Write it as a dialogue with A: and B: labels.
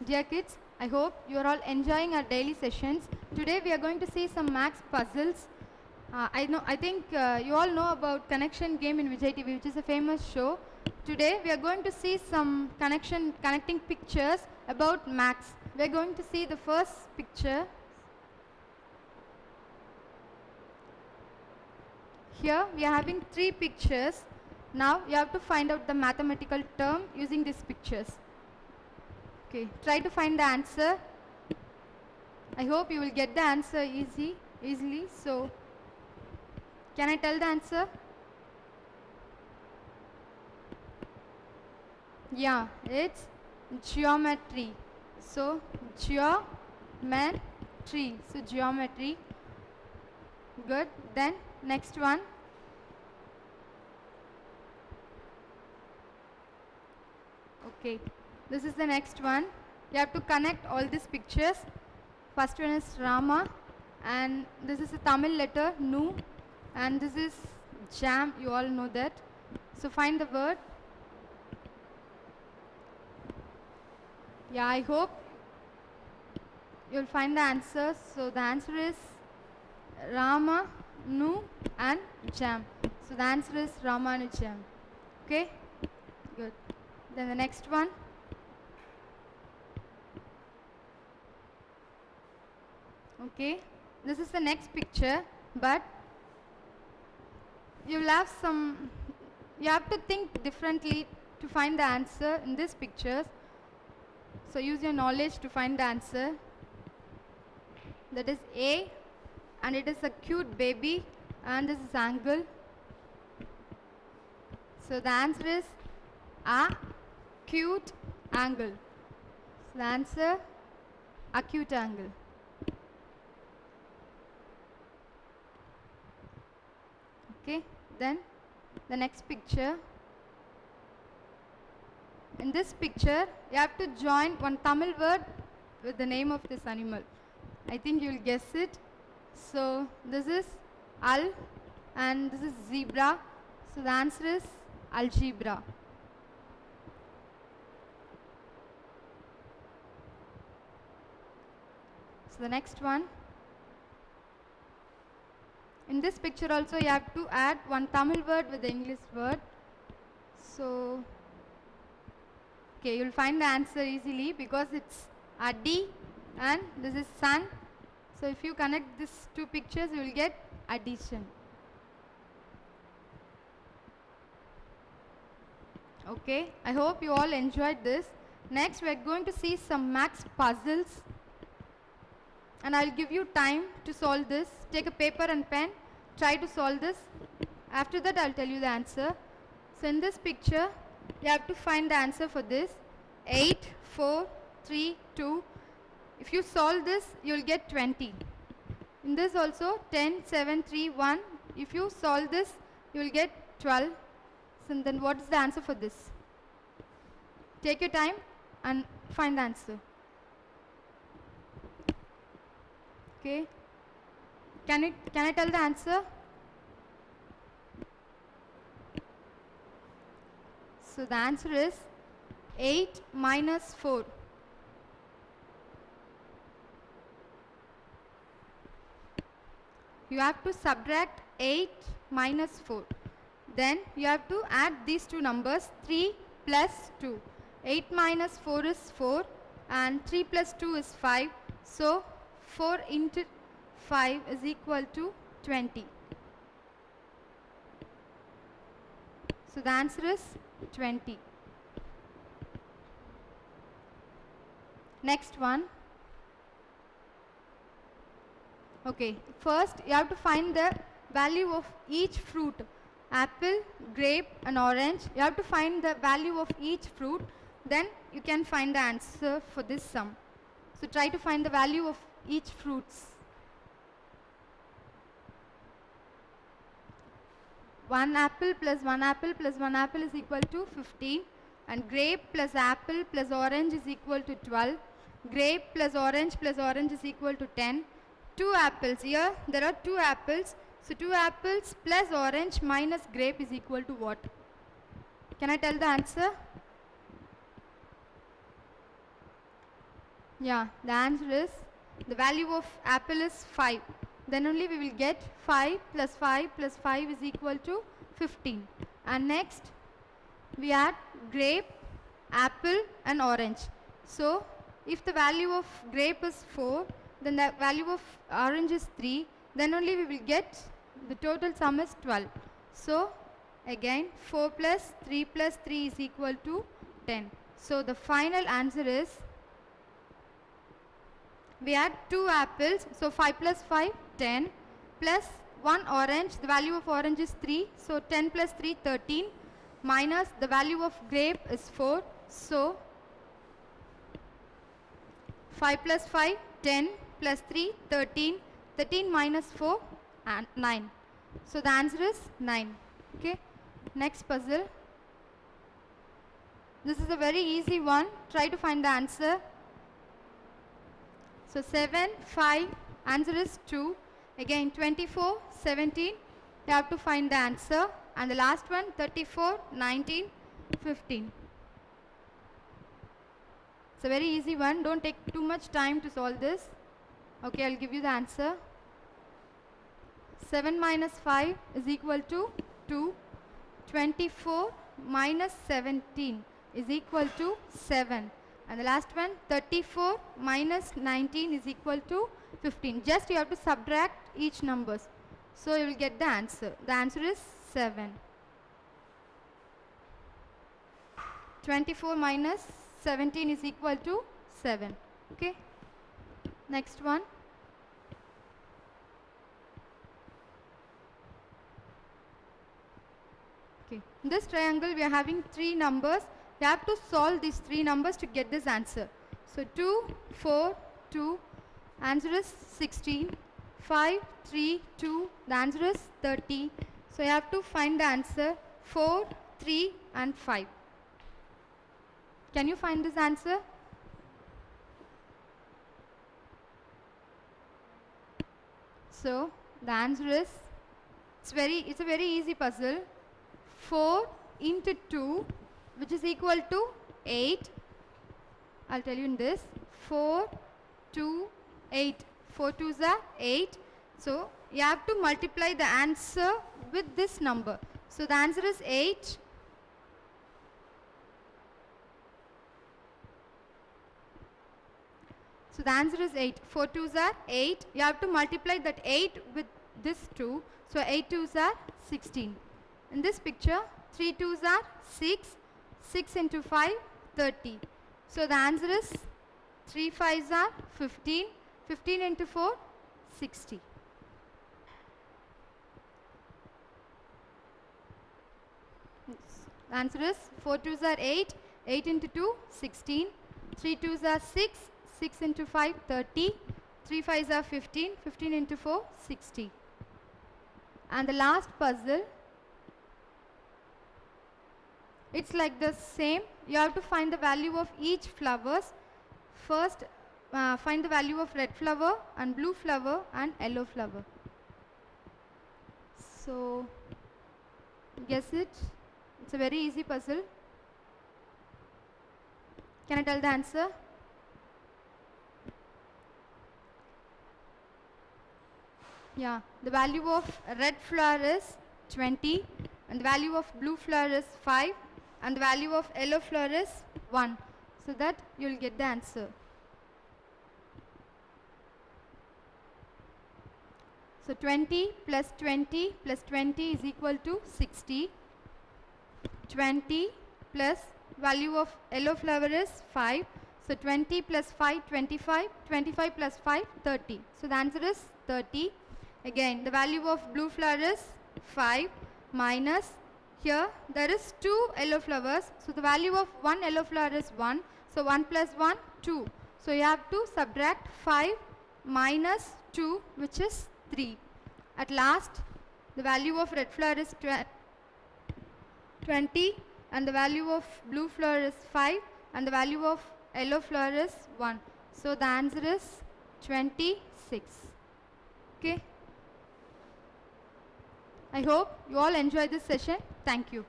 A: Dear kids, I hope you are all enjoying our daily sessions. Today we are going to see some maths puzzles. I think you all know about Connection Game in Vijay TV, which is a famous show. Today we are going to see some connecting pictures about maths. We are going to see the first picture. Here we are having three pictures. Now you have to find out the mathematical term using these pictures. Okay, try to find the answer. I hope you will get the answer easily. So, can I tell the answer? Yeah, it's geometry. So, geometry. So, geometry. Good. Then, next one. Okay. This is the next one. You have to connect all these pictures. First one is Rama, and this is a Tamil letter Nu, and this is jam. You all know that. So find the word. Yeah, I hope you'll find the answer. So the answer is Rama, Nu, and jam. So the answer is Ramanujam. Okay, good. Then the next one. Okay, this is the next picture, but you have to think differently to find the answer in these pictures. So use your knowledge to find the answer. That is A, and it is a cute baby, and this is angle. So the answer is acute angle. So the answer, acute angle. Okay, then the next picture. In this picture, you have to join one Tamil word with the name of this animal. I think you will guess it. So this is al, and this is zebra. So the answer is algebra. So the next one. In this picture also you have to add one Tamil word with the English word. So, okay, you will find the answer easily because it's Adi and this is sun. So if you connect these two pictures, you will get addition. Okay, I hope you all enjoyed this. Next we are going to see some maths puzzles. And I'll give you time to solve this. Take a paper and pen, try to solve this. After that I'll tell you the answer. So in this picture, you have to find the answer for this. 8, 4, 3, 2. If you solve this, you'll get 20. In this also, 10, 7, 3, 1. If you solve this, you'll get 12. So then what is the answer for this? Take your time and find the answer. Okay. Can I tell the answer? So the answer is 8 minus 4. You have to subtract 8 minus 4. Then you have to add these two numbers, 3 plus 2. 8 minus 4 is 4 and 3 plus 2 is 5. So 4 into 5 is equal to 20. So the answer is 20. Next one. Okay, first you have to find the value of each fruit. Apple, grape and orange. You have to find the value of each fruit. Then you can find the answer for this sum. So try to find the value of each fruits. 1 apple plus 1 apple plus 1 apple is equal to 15, and grape plus apple plus orange is equal to 12. Grape plus orange is equal to 10. 2 apples. Here there are 2 apples. So 2 apples plus orange minus grape is equal to what? Can I tell the answer? Yeah, the answer is the value of apple is 5. Then only we will get 5 plus 5 plus 5 is equal to 15. And next we add grape, apple and orange. So if the value of grape is 4, then the value of orange is 3, then only we will get the total sum is 12. So again 4 plus 3 plus 3 is equal to 10. So the final answer is, we add 2 apples, so 5 plus 5, 10, plus 1 orange, the value of orange is 3, so 10 plus 3, 13, minus the value of grape is 4, so 5 plus 5, 10, plus 3, 13, 13 minus 4, and 9. So the answer is 9. Okay. Next puzzle. This is a very easy one. Try to find the answer. So 7, 5, answer is 2. Again 24, 17, you have to find the answer. And the last one 34, 19, 15. It's a very easy one. Don't take too much time to solve this. Okay, I'll give you the answer. 7 minus 5 is equal to 2. 24 minus 17 is equal to 7. And the last one 34 minus 19 is equal to 15. Just you have to subtract each numbers. So you will get the answer. The answer is 7. 24 minus 17 is equal to 7. Okay. Next one. Okay. In this triangle we are having 3 numbers. You have to solve these 3 numbers to get this answer. So 2, 4, 2, answer is 16. 5, 3, 2, the answer is 30. So you have to find the answer 4, 3 and 5. Can you find this answer? So the answer is, it's a very easy puzzle. 4 into 2, which is equal to 8. I'll tell you in this. 4, 2, 8. 4 2s are 8. So you have to multiply the answer with this number. So the answer is 8. So the answer is 8. 4 2s are 8. You have to multiply that 8 with this 2. So 8 2s are 16. In this picture, 3 2s are 6. 6 into 5, 30. So the answer is 3 5s are 15. 15 into 4, 60. The answer is 4 2s are 8. 8 into 2, 16. 3 2s are 6. 6 into 5, 30. 3 5s are 15. 15 into 4, 60. And the last puzzle, it's like the same. You have to find the value of each flowers. First, find the value of red flower and blue flower and yellow flower. So, guess it. It's a very easy puzzle. Can I tell the answer? Yeah, the value of red flower is 20 and the value of blue flower is 5 and the value of yellow flower is 1. So that you will get the answer. So 20 plus 20 plus 20 is equal to 60. 20 plus value of yellow flower is 5. So 20 plus 5, 25. 25 plus 5, 30. So the answer is 30. Again, the value of blue flower is 5 minus, here there is 2 yellow flowers. So the value of one yellow flower is 1. So 1 plus 1, 2. So you have to subtract 5 minus 2, which is 3. At last, the value of red flower is 20 and the value of blue flower is 5 and the value of yellow flower is 1. So the answer is 26. Okay. I hope you all enjoy this session. Thank you.